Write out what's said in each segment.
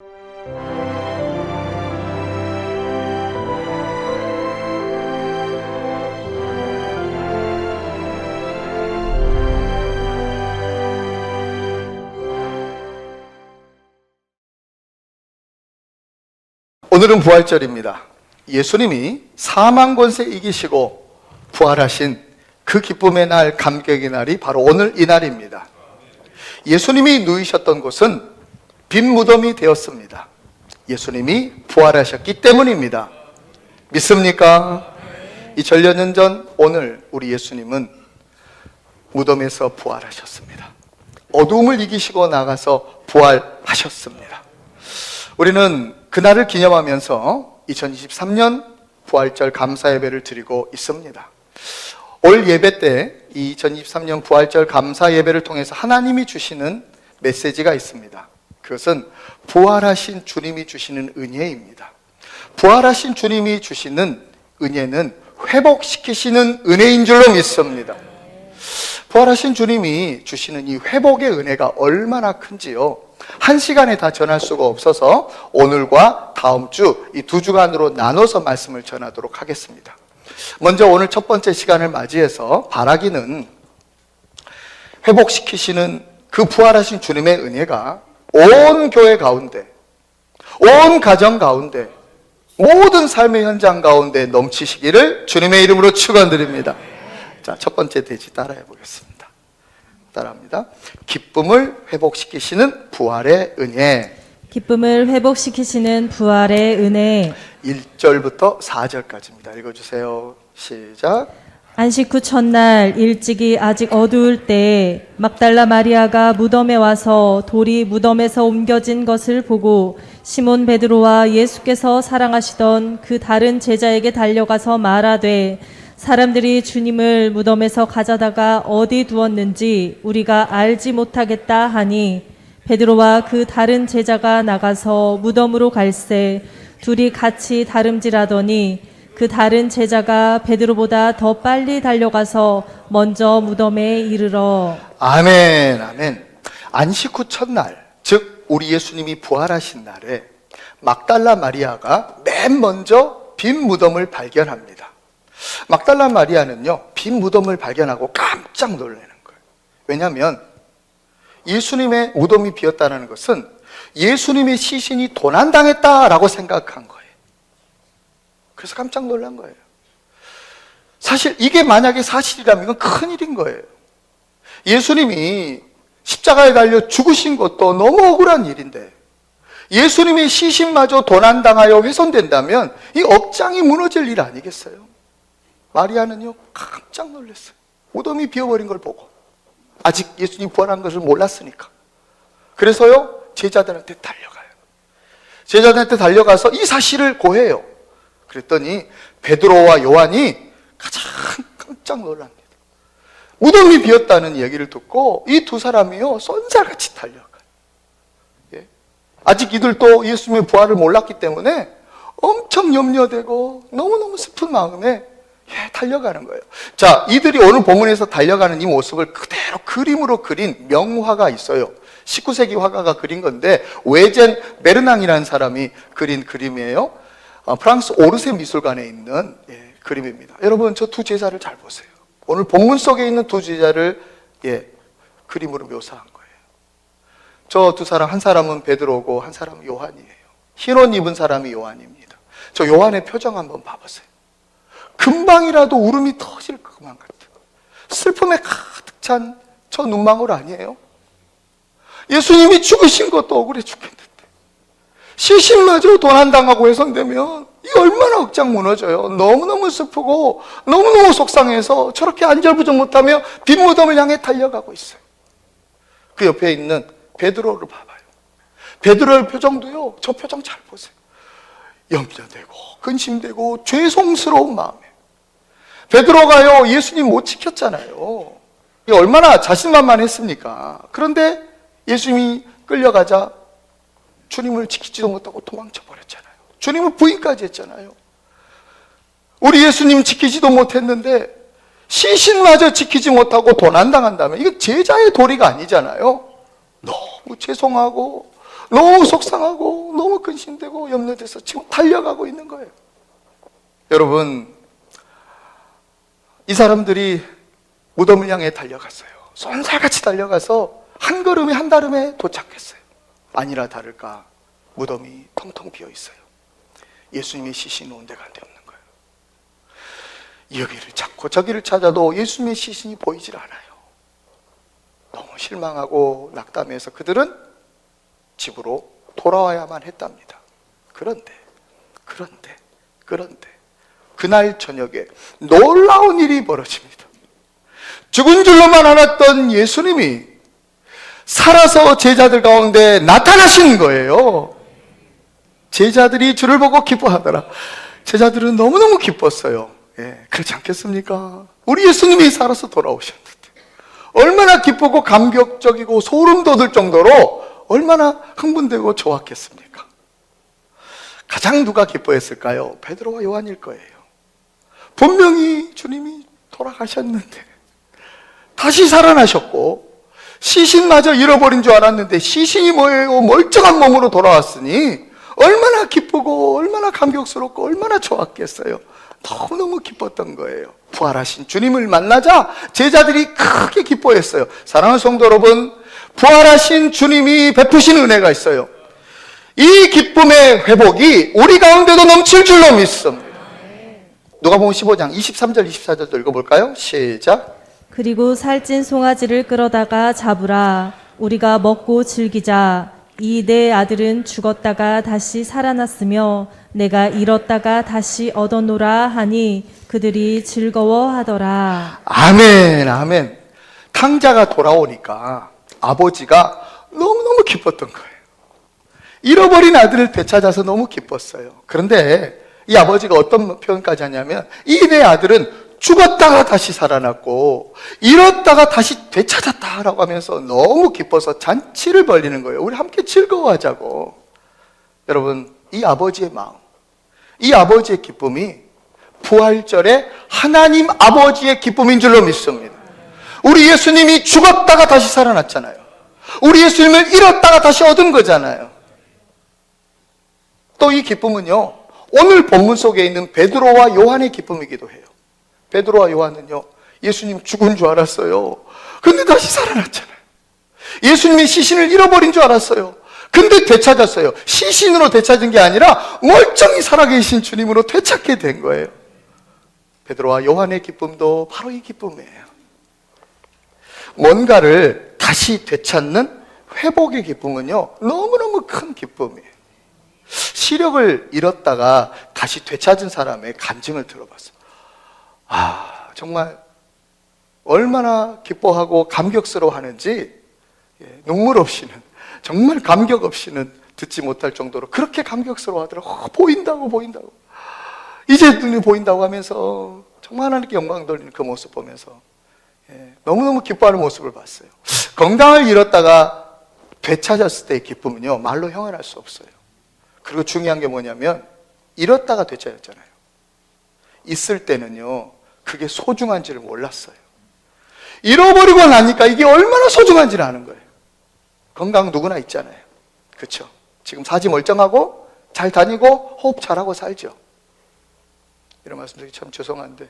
오늘은 부활절입니다. 예수님이 사망 권세 이기시고 부활하신 그 기쁨의 날, 감격의 날이 바로 오늘 이 날입니다. 예수님이 누이셨던 곳은 빈 무덤이 되었습니다. 예수님이 부활하셨기 때문입니다. 믿습니까? 2000년 전 오늘 우리 예수님은 무덤에서 부활하셨습니다. 어두움을 이기시고 나가서 부활하셨습니다. 우리는 그날을 기념하면서 2023년 부활절 감사 예배를 드리고 있습니다. 올 예배 때 2023년 부활절 감사 예배를 통해서 하나님이 주시는 메시지가 있습니다. 그것은 부활하신 주님이 주시는 은혜입니다. 부활하신 주님이 주시는 은혜는 회복시키시는 은혜인 줄로 믿습니다. 부활하신 주님이 주시는 이 회복의 은혜가 얼마나 큰지요, 한 시간에 다 전할 수가 없어서 오늘과 다음 주 이 두 주간으로 나눠서 말씀을 전하도록 하겠습니다. 먼저 오늘 첫 번째 시간을 맞이해서 바라기는 회복시키시는 그 부활하신 주님의 은혜가 온 교회 가운데, 온 가정 가운데, 모든 삶의 현장 가운데 넘치시기를 주님의 이름으로 축원드립니다. 자, 첫 번째 대지 따라해 보겠습니다. 따라합니다. 기쁨을 회복시키시는 부활의 은혜. 기쁨을 회복시키시는 부활의 은혜. 1절부터 4절까지입니다. 읽어주세요. 시작. 안식 후 첫날 일찍이 아직 어두울 때 막달라 마리아가 무덤에 와서 돌이 무덤에서 옮겨진 것을 보고 시몬 베드로와 예수께서 사랑하시던 그 다른 제자에게 달려가서 말하되, 사람들이 주님을 무덤에서 가져다가 어디 두었는지 우리가 알지 못하겠다 하니, 베드로와 그 다른 제자가 나가서 무덤으로 갈새 둘이 같이 다름질하더니 그 다른 제자가 베드로보다 더 빨리 달려가서 먼저 무덤에 이르러. 아멘, 아멘. 안식 후 첫날, 즉 우리 예수님이 부활하신 날에 막달라 마리아가 맨 먼저 빈 무덤을 발견합니다. 막달라 마리아는요, 빈 무덤을 발견하고 깜짝 놀라는 거예요. 왜냐하면 예수님의 무덤이 비었다는 것은 예수님의 시신이 도난당했다라고 생각한 거예요. 그래서 깜짝 놀란 거예요. 사실 이게 만약에 사실이라면 이건 큰일인 거예요. 예수님이 십자가에 달려 죽으신 것도 너무 억울한 일인데 예수님의 시신마저 도난당하여 훼손된다면 이 억장이 무너질 일 아니겠어요? 마리아는요, 깜짝 놀랐어요. 무덤이 비어버린 걸 보고. 아직 예수님 부활한 것을 몰랐으니까. 그래서요, 제자들한테 달려가요. 제자들한테 달려가서 이 사실을 고해요. 그랬더니 베드로와 요한이 가장 깜짝 놀랍니다. 무덤이 비었다는 얘기를 듣고 이 두 사람이요, 쏜살같이 달려가요. 예? 아직 이들도 예수님의 부활을 몰랐기 때문에 엄청 염려되고 너무너무 슬픈 마음에 달려가는 거예요. 자, 이들이 오늘 본문에서 달려가는 이 모습을 그대로 그림으로 그린 명화가 있어요. 19세기 화가가 그린 건데 외젠 베르낭이라는 사람이 그린 그림이에요. 프랑스 오르세 미술관에 있는 그림입니다. 여러분, 저 두 제자를 잘 보세요. 오늘 본문 속에 있는 두 제자를 그림으로 묘사한 거예요. 저 두 사람, 한 사람은 베드로고 한 사람은 요한이에요. 흰 옷 입은 사람이 요한입니다. 저 요한의 표정 한번 봐보세요. 금방이라도 울음이 터질 것만 같은 슬픔에 가득 찬 저 눈망울 아니에요? 예수님이 죽으신 것도 억울해 죽겠는데 시신마저 도난당하고 훼손되면 이 얼마나 억장 무너져요. 너무너무 슬프고 너무너무 속상해서 저렇게 안절부절 못하며 빈 무덤을 향해 달려가고 있어요. 그 옆에 있는 베드로를 봐봐요. 베드로의 표정도요, 저 표정 잘 보세요. 염려되고 근심되고 죄송스러운 마음에. 베드로가요, 예수님 못 지켰잖아요. 얼마나 자신만만했습니까? 그런데 예수님이 끌려가자 주님을 지키지도 못하고 도망쳐 버렸잖아요. 주님은 부인까지 했잖아요. 우리 예수님 지키지도 못했는데 시신마저 지키지 못하고 도난당한다면 이거 제자의 도리가 아니잖아요. 너무 죄송하고 너무 속상하고 너무 근심되고 염려돼서 지금 달려가고 있는 거예요. 여러분, 이 사람들이 무덤을 향해 달려갔어요. 쏜살같이 달려가서 한 걸음에 한 달음에 도착했어요. 아니라 다를까 무덤이 텅텅 비어 있어요. 예수님의 시신이 온 데가 없는 거예요. 여기를 찾고 저기를 찾아도 예수님의 시신이 보이질 않아요. 너무 실망하고 낙담해서 그들은 집으로 돌아와야만 했답니다. 그런데 그날 저녁에 놀라운 일이 벌어집니다. 죽은 줄로만 알았던 예수님이 살아서 제자들 가운데 나타나신 거예요. 제자들이 주를 보고 기뻐하더라. 제자들은 너무너무 기뻤어요. 그렇지 않겠습니까? 우리 예수님이 살아서 돌아오셨는데 얼마나 기쁘고 감격적이고 소름 돋을 정도로 얼마나 흥분되고 좋았겠습니까? 가장 누가 기뻐했을까요? 베드로와 요한일 거예요. 분명히 주님이 돌아가셨는데 다시 살아나셨고 시신마저 잃어버린 줄 알았는데 시신이 뭐예요? 멀쩡한 몸으로 돌아왔으니 얼마나 기쁘고 얼마나 감격스럽고 얼마나 좋았겠어요. 너무너무 기뻤던 거예요. 부활하신 주님을 만나자 제자들이 크게 기뻐했어요. 사랑하는 성도 여러분, 부활하신 주님이 베푸신 은혜가 있어요. 이 기쁨의 회복이 우리 가운데도 넘칠 줄로 믿습니다. 누가복음 15장 23절 24절도 읽어볼까요? 시작. 그리고 살찐 송아지를 끌어다가 잡으라. 우리가 먹고 즐기자. 이 내 아들은 죽었다가 다시 살아났으며 내가 잃었다가 다시 얻어노라 하니 그들이 즐거워하더라. 아멘, 아멘. 탕자가 돌아오니까 아버지가 너무너무 기뻤던 거예요. 잃어버린 아들을 되찾아서 너무 기뻤어요. 그런데 이 아버지가 어떤 표현까지 하냐면 이 내 아들은 죽었다가 다시 살아났고 잃었다가 다시 되찾았다라고 하면서 너무 기뻐서 잔치를 벌리는 거예요. 우리 함께 즐거워하자고. 여러분, 이 아버지의 마음, 이 아버지의 기쁨이 부활절에 하나님 아버지의 기쁨인 줄로 믿습니다. 우리 예수님이 죽었다가 다시 살아났잖아요. 우리 예수님을 잃었다가 다시 얻은 거잖아요. 또 이 기쁨은요, 오늘 본문 속에 있는 베드로와 요한의 기쁨이기도 해요. 베드로와 요한은요, 예수님 죽은 줄 알았어요. 근데 다시 살아났잖아요. 예수님이 시신을 잃어버린 줄 알았어요. 근데 되찾았어요. 시신으로 되찾은 게 아니라 멀쩡히 살아계신 주님으로 되찾게 된 거예요. 베드로와 요한의 기쁨도 바로 이 기쁨이에요. 뭔가를 다시 되찾는 회복의 기쁨은요, 너무너무 큰 기쁨이에요. 시력을 잃었다가 다시 되찾은 사람의 간증을 들어봤어요. 정말 얼마나 기뻐하고 감격스러워 하는지 눈물 없이는, 정말 감격 없이는 듣지 못할 정도로 그렇게 감격스러워 하더라고요. 보인다고 이제 눈이 보인다고 하면서 정말 하나님께 영광 돌리는 그 모습 보면서 너무너무 기뻐하는 모습을 봤어요. 건강을 잃었다가 되찾았을 때의 기쁨은요, 말로 형언할 수 없어요. 그리고 중요한 게 뭐냐면 잃었다가 되찾았잖아요. 있을 때는요, 그게 소중한지를 몰랐어요. 잃어버리고 나니까 이게 얼마나 소중한지를 아는 거예요. 건강 누구나 있잖아요. 그렇죠? 지금 사지 멀쩡하고 잘 다니고 호흡 잘하고 살죠. 이런 말씀드리기 참 죄송한데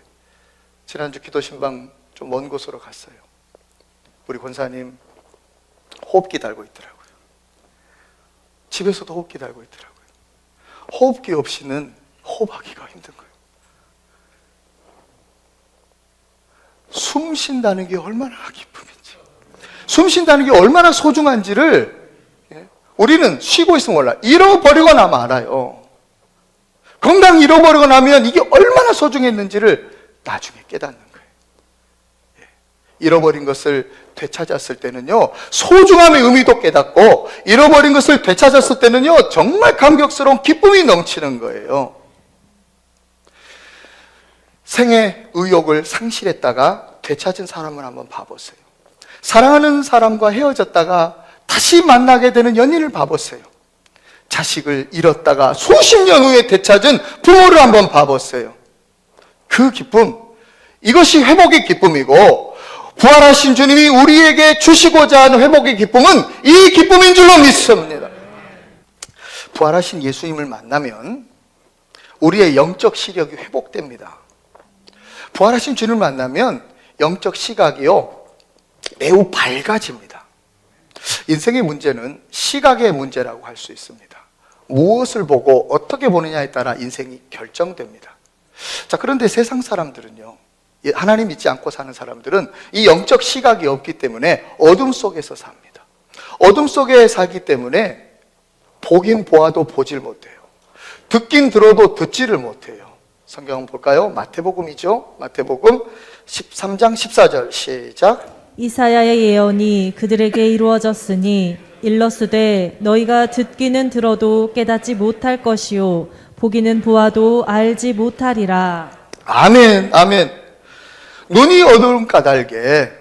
지난주 기도 신방 좀 먼 곳으로 갔어요. 우리 권사님 호흡기 달고 있더라고요. 집에서도 호흡기 달고 있더라고요. 호흡기 없이는 호흡하기가 힘든 거예요. 숨 쉰다는 게 얼마나 기쁨인지, 숨 쉰다는 게 얼마나 소중한지를 우리는 쉬고 있으면 몰라. 잃어버리고 나면 알아요. 건강 잃어버리고 나면 이게 얼마나 소중했는지를 나중에 깨닫는 거예요. 잃어버린 것을 되찾았을 때는요, 소중함의 의미도 깨닫고, 잃어버린 것을 되찾았을 때는요, 정말 감격스러운 기쁨이 넘치는 거예요. 생의 의욕을 상실했다가 되찾은 사람을 한번 봐보세요. 사랑하는 사람과 헤어졌다가 다시 만나게 되는 연인을 봐보세요. 자식을 잃었다가 수십 년 후에 되찾은 부모를 한번 봐보세요. 그 기쁨, 이것이 회복의 기쁨이고, 부활하신 주님이 우리에게 주시고자 하는 회복의 기쁨은 이 기쁨인 줄로 믿습니다. 부활하신 예수님을 만나면 우리의 영적 시력이 회복됩니다. 부활하신 주를 만나면 영적 시각이요, 매우 밝아집니다. 인생의 문제는 시각의 문제라고 할 수 있습니다. 무엇을 보고 어떻게 보느냐에 따라 인생이 결정됩니다. 자, 그런데 세상 사람들은요, 하나님 믿지 않고 사는 사람들은 이 영적 시각이 없기 때문에 어둠 속에서 삽니다. 어둠 속에 살기 때문에 보긴 보아도 보질 못해요. 듣긴 들어도 듣지를 못해요. 성경 한번 볼까요? 마태복음이죠. 마태복음 13장 14절 시작. 이사야의 예언이 그들에게 이루어졌으니 일러스되 너희가 듣기는 들어도 깨닫지 못할 것이요 보기는 보아도 알지 못하리라. 아멘, 아멘. 눈이 어두운 까닭에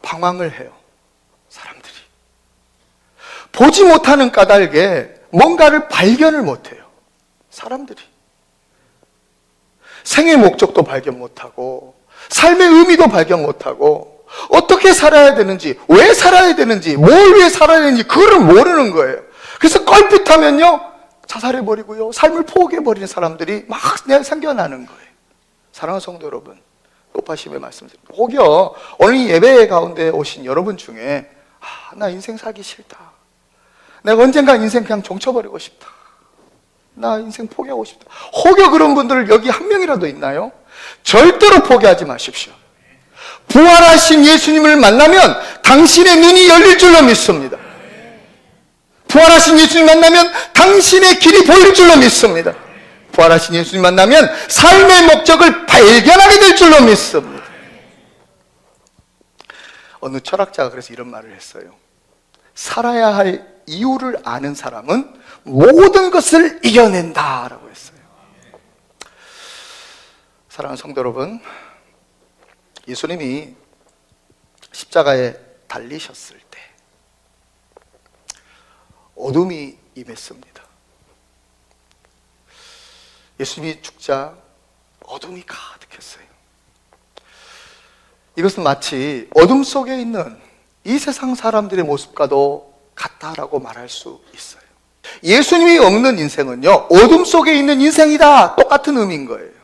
방황을 해요, 사람들이. 보지 못하는 까닭에 뭔가를 발견을 못해요, 사람들이. 생의 목적도 발견 못하고 삶의 의미도 발견 못하고 어떻게 살아야 되는지, 왜 살아야 되는지, 뭘 위해 살아야 되는지 그거를 모르는 거예요. 그래서 껄핏하면요 자살해버리고요, 삶을 포기해버리는 사람들이 막 생겨나는 거예요. 사랑하는 성도 여러분, 높아심의 말씀드립니다. 혹여 오늘 이 예배 가운데 오신 여러분 중에 나 인생 살기 싫다, 내가 언젠가 인생 그냥 종쳐버리고 싶다, 나 인생 포기하고 싶다, 혹여 그런 분들 여기 한 명이라도 있나요? 절대로 포기하지 마십시오. 부활하신 예수님을 만나면 당신의 눈이 열릴 줄로 믿습니다. 부활하신 예수님 만나면 당신의 길이 보일 줄로 믿습니다. 부활하신 예수님 만나면 삶의 목적을 발견하게 될 줄로 믿습니다. 어느 철학자가 그래서 이런 말을 했어요. 살아야 할 이유를 아는 사람은 모든 것을 이겨낸다라고 했어요. 사랑하는 성도 여러분, 예수님이 십자가에 달리셨을 때 어둠이 임했습니다. 예수님이 죽자 어둠이 가득했어요. 이것은 마치 어둠 속에 있는 이 세상 사람들의 모습과도 같다라고 말할 수 있어요. 예수님이 없는 인생은요, 어둠 속에 있는 인생이다, 똑같은 의미인 거예요.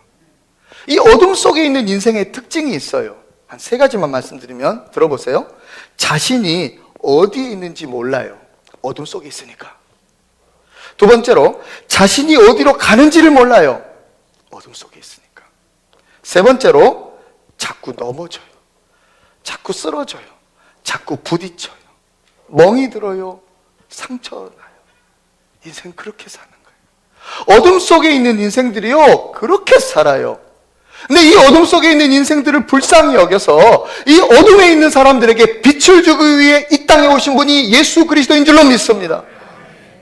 이 어둠 속에 있는 인생의 특징이 있어요. 한 세 가지만 말씀드리면 들어보세요. 자신이 어디에 있는지 몰라요, 어둠 속에 있으니까. 두 번째로, 자신이 어디로 가는지를 몰라요, 어둠 속에 있으니까. 세 번째로, 자꾸 넘어져요, 자꾸 쓰러져요, 자꾸 부딪혀요, 멍이 들어요, 상처 나요. 인생 그렇게 사는 거예요. 어둠 속에 있는 인생들이요, 그렇게 살아요. 근데 이 어둠 속에 있는 인생들을 불쌍히 여겨서 이 어둠에 있는 사람들에게 빛을 주기 위해 이 땅에 오신 분이 예수 그리스도인 줄로 믿습니다.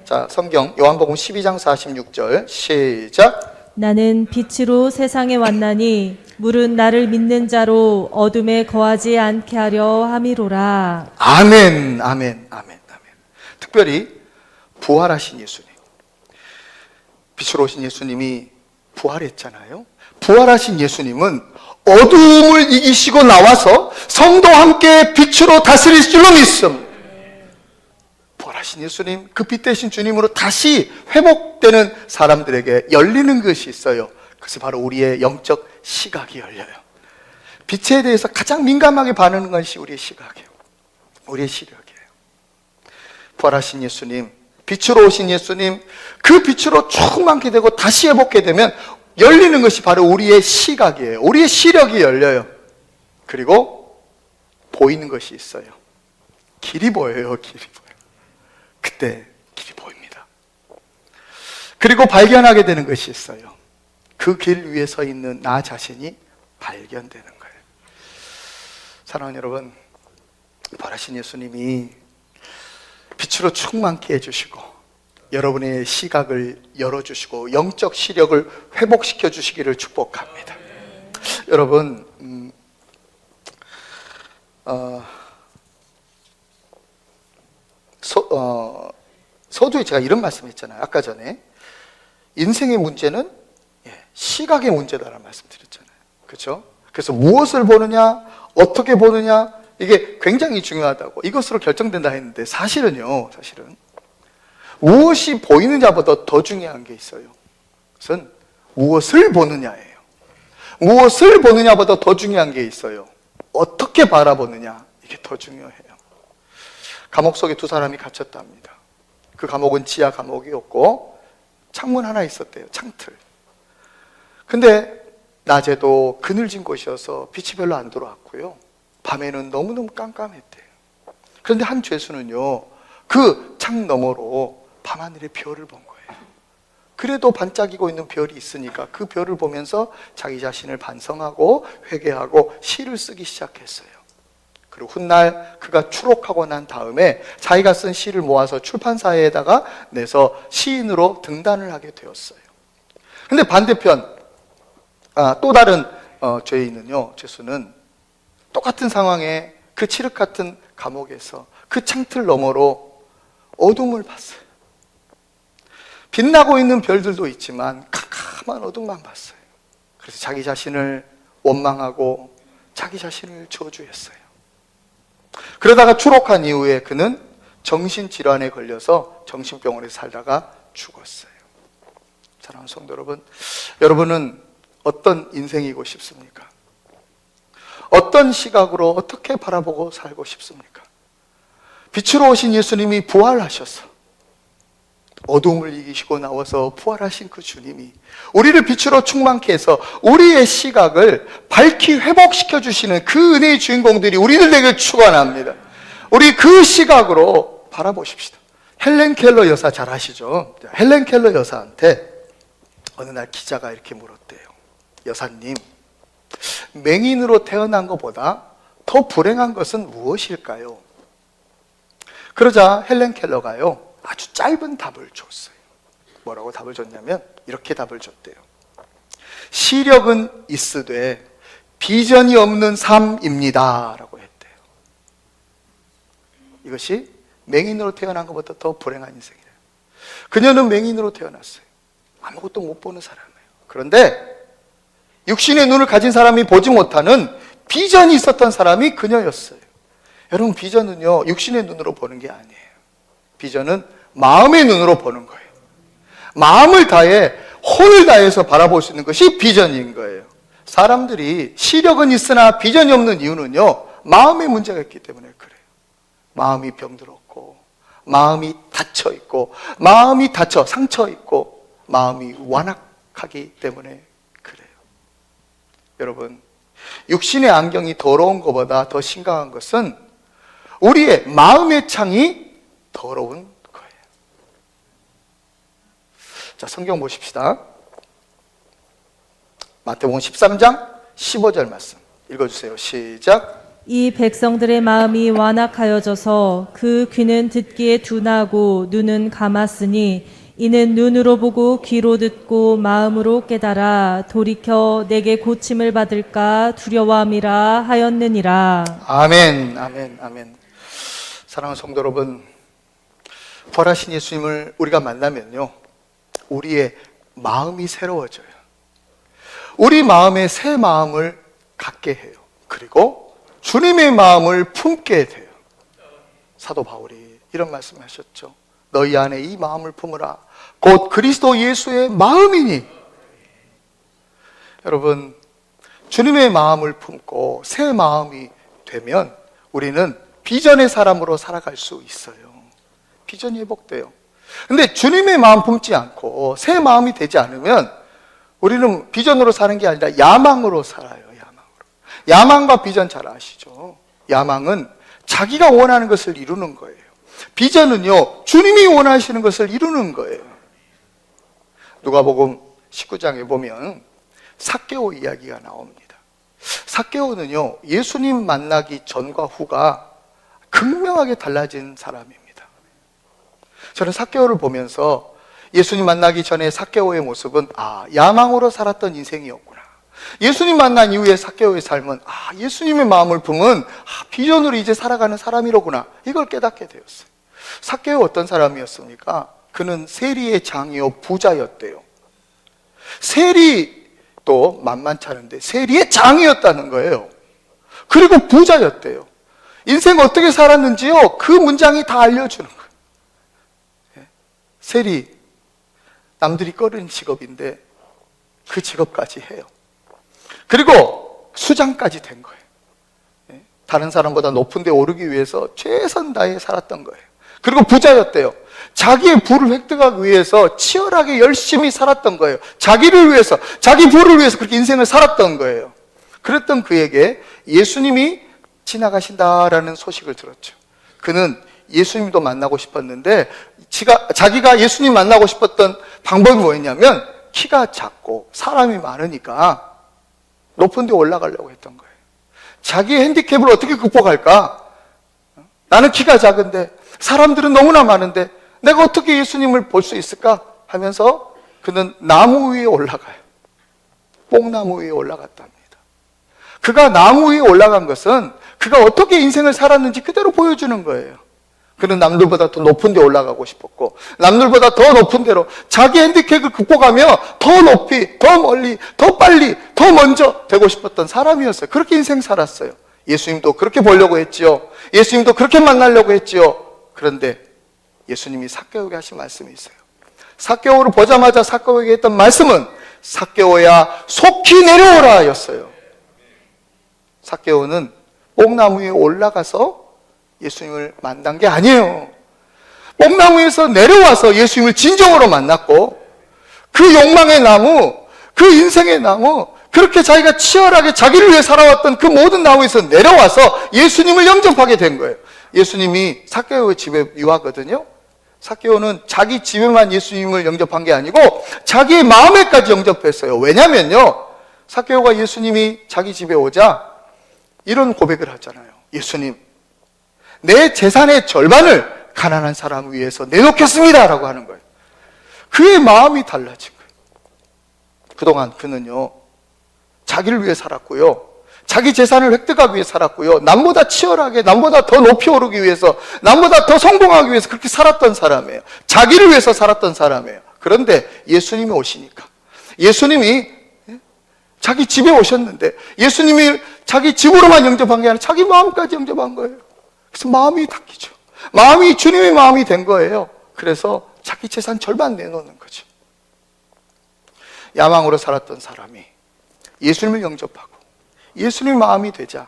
자, 성경 요한복음 12장 46절 시작. 나는 빛으로 세상에 왔나니 물은 나를 믿는 자로 어둠에 거하지 않게 하려 함이로라. 아멘, 아멘, 아멘, 아멘. 특별히 부활하신 예수님, 빛으로 오신 예수님이 부활했잖아요. 부활하신 예수님은 어둠을 이기시고 나와서 성도와 함께 빛으로 다스릴 줄로 믿습니다. 부활하신 예수님, 그 빛 대신 주님으로 다시 회복되는 사람들에게 열리는 것이 있어요. 그것이 바로 우리의 영적 시각이 열려요. 빛에 대해서 가장 민감하게 반응하는 것이 우리의 시각이에요, 우리의 시력이에요. 부활하신 예수님, 빛으로 오신 예수님, 그 빛으로 충만하게 되고 다시 회복하게 되면 열리는 것이 바로 우리의 시각이에요. 우리의 시력이 열려요. 그리고 보이는 것이 있어요. 길이 보여요, 길이 보여요. 그때 길이 보입니다. 그리고 발견하게 되는 것이 있어요. 그 길 위에 서 있는 나 자신이 발견되는 거예요. 사랑하는 여러분, 부활하신 예수님이 빛으로 충만케 해주시고 여러분의 시각을 열어주시고 영적 시력을 회복시켜 주시기를 축복합니다. 여러분, 서두에 제가 이런 말씀했잖아요. 아까 전에 인생의 문제는 시각의 문제다라는 말씀드렸잖아요. 그렇죠? 그래서 무엇을 보느냐, 어떻게 보느냐, 이게 굉장히 중요하다고, 이것으로 결정된다 했는데 사실은 무엇이 보이느냐보다 더 중요한 게 있어요. 그것은 무엇을 보느냐예요. 무엇을 보느냐보다 더 중요한 게 있어요. 어떻게 바라보느냐, 이게 더 중요해요. 감옥 속에 두 사람이 갇혔답니다. 그 감옥은 지하 감옥이었고 창문 하나 있었대요. 창틀. 근데 낮에도 그늘진 곳이어서 빛이 별로 안 들어왔고요. 밤에는 너무너무 깜깜했대요. 그런데 한 죄수는요, 그 창 너머로 밤하늘의 별을 본 거예요. 그래도 반짝이고 있는 별이 있으니까 그 별을 보면서 자기 자신을 반성하고 회개하고 시를 쓰기 시작했어요. 그리고 훗날 그가 추록하고 난 다음에 자기가 쓴 시를 모아서 출판사에다가 내서 시인으로 등단을 하게 되었어요. 근데 반대편 또 다른 죄수는 똑같은 상황에 그 칠흑 같은 감옥에서 그 창틀 너머로 어둠을 봤어요. 빛나고 있는 별들도 있지만 캄캄한 어둠만 봤어요. 그래서 자기 자신을 원망하고 자기 자신을 저주했어요. 그러다가 추록한 이후에 그는 정신질환에 걸려서 정신병원에 살다가 죽었어요. 사랑하는 성도 여러분, 여러분은 어떤 인생이고 싶습니까? 어떤 시각으로 어떻게 바라보고 살고 싶습니까? 빛으로 오신 예수님이 부활하셔서 어둠을 이기시고 나와서 부활하신 그 주님이 우리를 빛으로 충만케 해서 우리의 시각을 밝히 회복시켜 주시는 그 은혜의 주인공들이 우리들에게 축원합니다. 우리 그 시각으로 바라보십시다. 헬렌 켈러 여사 잘 아시죠? 헬렌 켈러 여사한테 어느 날 기자가 이렇게 물었대요. 여사님, 맹인으로 태어난 것보다 더 불행한 것은 무엇일까요? 그러자 헬렌 켈러가요, 아주 짧은 답을 줬어요. 뭐라고 답을 줬냐면 이렇게 답을 줬대요. 시력은 있으되 비전이 없는 삶입니다 라고 했대요. 이것이 맹인으로 태어난 것보다 더 불행한 인생이래요. 그녀는 맹인으로 태어났어요. 아무것도 못 보는 사람이에요. 그런데 육신의 눈을 가진 사람이 보지 못하는 비전이 있었던 사람이 그녀였어요. 여러분, 비전은요, 육신의 눈으로 보는 게 아니에요. 비전은 마음의 눈으로 보는 거예요. 마음을 다해, 혼을 다해서 바라볼 수 있는 것이 비전인 거예요. 사람들이 시력은 있으나 비전이 없는 이유는요, 마음의 문제가 있기 때문에 그래요. 마음이 병들었고, 마음이 닫혀있고, 마음이 닫혀 상처있고, 마음이 완악하기 때문에 그래요. 여러분, 육신의 안경이 더러운 것보다 더 심각한 것은 우리의 마음의 창이 더러운 거예요. 자, 성경 보십시다. 마태복음 13장 15절 말씀 읽어주세요. 시작. 이 백성들의 마음이 완악하여져서 그 귀는 듣기에 둔하고 눈은 감았으니 이는 눈으로 보고 귀로 듣고 마음으로 깨달아 돌이켜 내게 고침을 받을까 두려워함이라 하였느니라. 아멘, 아멘, 아멘. 사랑하는 성도 여러분, 부활하신 예수님을 우리가 만나면요, 우리의 마음이 새로워져요. 우리 마음에 새 마음을 갖게 해요. 그리고 주님의 마음을 품게 돼요. 사도 바울이 이런 말씀을 하셨죠. 너희 안에 이 마음을 품으라. 곧 그리스도 예수의 마음이니. 여러분, 주님의 마음을 품고 새 마음이 되면 우리는 비전의 사람으로 살아갈 수 있어요. 비전이 회복돼요. 근데 주님의 마음 품지 않고 새 마음이 되지 않으면 우리는 비전으로 사는 게 아니라 야망으로 살아요. 야망과 비전 잘 아시죠? 야망은 자기가 원하는 것을 이루는 거예요. 비전은요, 주님이 원하시는 것을 이루는 거예요. 누가복음 19장에 보면 삭개오 이야기가 나옵니다. 삭개오는요, 예수님 만나기 전과 후가 극명하게 달라진 사람입니다. 저는 삭개오를 보면서 예수님 만나기 전에 삭개오의 모습은 야망으로 살았던 인생이었구나. 예수님 만난 이후에 삭개오의 삶은 예수님의 마음을 품은 비전으로 이제 살아가는 사람이로구나. 이걸 깨닫게 되었어요. 삭개오 어떤 사람이었습니까? 그는 세리의 장이요 부자였대요. 세리도 만만치 않은데 세리의 장이었다는 거예요. 그리고 부자였대요. 인생 어떻게 살았는지요, 그 문장이 다 알려주는 거예요. 세리, 남들이 꺼리는 직업인데 그 직업까지 해요. 그리고 수장까지 된 거예요. 다른 사람보다 높은 데 오르기 위해서 최선 다해 살았던 거예요. 그리고 부자였대요. 자기의 부를 획득하기 위해서 치열하게 열심히 살았던 거예요. 자기를 위해서, 자기 부를 위해서 그렇게 인생을 살았던 거예요. 그랬던 그에게 예수님이 지나가신다라는 소식을 들었죠. 그는 예수님도 만나고 싶었는데 자기가 예수님 만나고 싶었던 방법이 뭐였냐면 키가 작고 사람이 많으니까 높은 데 올라가려고 했던 거예요. 자기의 핸디캡을 어떻게 극복할까? 나는 키가 작은데 사람들은 너무나 많은데 내가 어떻게 예수님을 볼 수 있을까? 하면서 그는 나무 위에 올라가요. 뽕나무 위에 올라갔답니다. 그가 나무 위에 올라간 것은 그가 어떻게 인생을 살았는지 그대로 보여주는 거예요. 그는 남들보다 더 높은 데 올라가고 싶었고 남들보다 더 높은 데로 자기 핸디캡을 극복하며 더 높이, 더 멀리, 더 빨리, 더 먼저 되고 싶었던 사람이었어요. 그렇게 인생 살았어요. 예수님도 그렇게 보려고 했지요. 예수님도 그렇게 만나려고 했지요. 그런데 예수님이 삭개오에게 하신 말씀이 있어요. 삭개오를 보자마자 삭개오에게 했던 말씀은 삭개오야 속히 내려오라 였어요. 삭개오는 뽕나무 위에 올라가서 예수님을 만난 게 아니에요. 뽕나무에서 내려와서 예수님을 진정으로 만났고 그 욕망의 나무, 그 인생의 나무, 그렇게 자기가 치열하게 자기를 위해 살아왔던 그 모든 나무에서 내려와서 예수님을 영접하게 된 거예요. 예수님이 삭개오의 집에 유하거든요. 삭개오는 자기 집에만 예수님을 영접한 게 아니고 자기의 마음에까지 영접했어요. 왜냐면요, 삭개오가 예수님이 자기 집에 오자 이런 고백을 하잖아요. 예수님, 내 재산의 절반을 가난한 사람을 위해서 내놓겠습니다 라고 하는 거예요. 그의 마음이 달라진 거예요. 그동안 그는요, 자기를 위해 살았고요, 자기 재산을 획득하기 위해 살았고요, 남보다 치열하게, 남보다 더 높이 오르기 위해서, 남보다 더 성공하기 위해서 그렇게 살았던 사람이에요. 자기를 위해서 살았던 사람이에요. 그런데 예수님이 오시니까, 예수님이 자기 집에 오셨는데 예수님이 자기 집으로만 영접한 게 아니라 자기 마음까지 영접한 거예요. 그래서 마음이 바뀌죠. 마음이 주님의 마음이 된 거예요. 그래서 자기 재산 절반 내놓는 거죠. 야망으로 살았던 사람이 예수님을 영접하고 예수님의 마음이 되자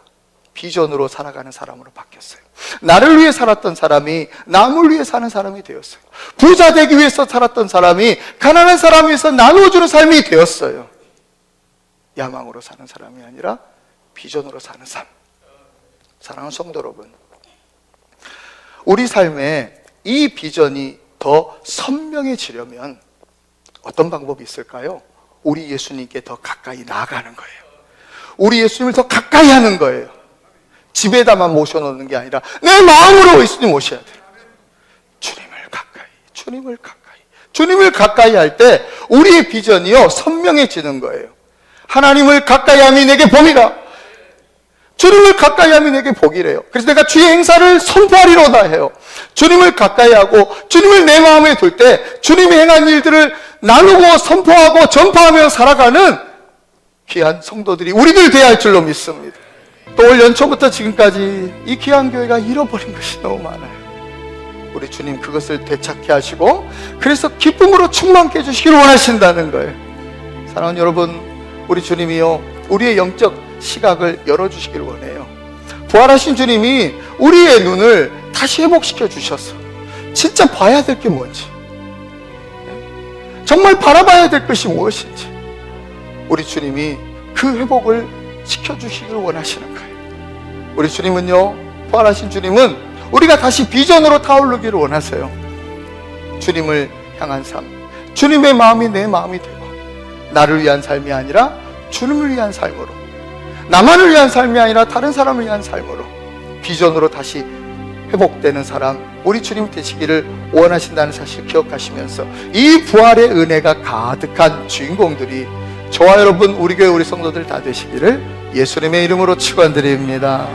비전으로 살아가는 사람으로 바뀌었어요. 나를 위해 살았던 사람이 남을 위해 사는 사람이 되었어요. 부자 되기 위해서 살았던 사람이 가난한 사람을 위해서 나누어주는 삶이 되었어요. 야망으로 사는 사람이 아니라 비전으로 사는 삶. 사랑하는 성도 여러분, 우리 삶에 이 비전이 더 선명해지려면 어떤 방법이 있을까요? 우리 예수님께 더 가까이 나아가는 거예요. 우리 예수님을 더 가까이 하는 거예요. 집에다만 모셔놓는 게 아니라 내 마음으로 예수님 모셔야 돼요. 주님을 가까이 할 때 우리의 비전이요 선명해지는 거예요. 하나님을 가까이 함이 내게 복이라. 주님을 가까이 함이 내게 복이래요. 그래서 내가 주의 행사를 선포하리로다 해요. 주님을 가까이 하고 주님을 내 마음에 둘 때 주님이 행한 일들을 나누고 선포하고 전파하며 살아가는 귀한 성도들이 우리들 되어야 할 줄로 믿습니다. 또 올 연초부터 지금까지 이 귀한 교회가 잃어버린 것이 너무 많아요. 우리 주님 그것을 되찾게 하시고 그래서 기쁨으로 충만케 해주시기를 원하신다는 거예요. 사랑하는 여러분, 우리 주님이요 우리의 영적 시각을 열어주시기를 원해요. 부활하신 주님이 우리의 눈을 다시 회복시켜 주셔서 진짜 봐야 될 게 뭔지, 정말 바라봐야 될 것이 무엇인지 우리 주님이 그 회복을 시켜주시기를 원하시는 거예요. 우리 주님은요, 부활하신 주님은 우리가 다시 비전으로 타오르기를 원하세요. 주님을 향한 삶, 주님의 마음이 내 마음이 되고 나를 위한 삶이 아니라 주님을 위한 삶으로, 나만을 위한 삶이 아니라 다른 사람을 위한 삶으로 비전으로 다시 회복되는 사람, 우리 주님 되시기를 원하신다는 사실 기억하시면서 이 부활의 은혜가 가득한 주인공들이 저와 여러분, 우리 교회 우리 성도들 다 되시기를 예수님의 이름으로 축원드립니다.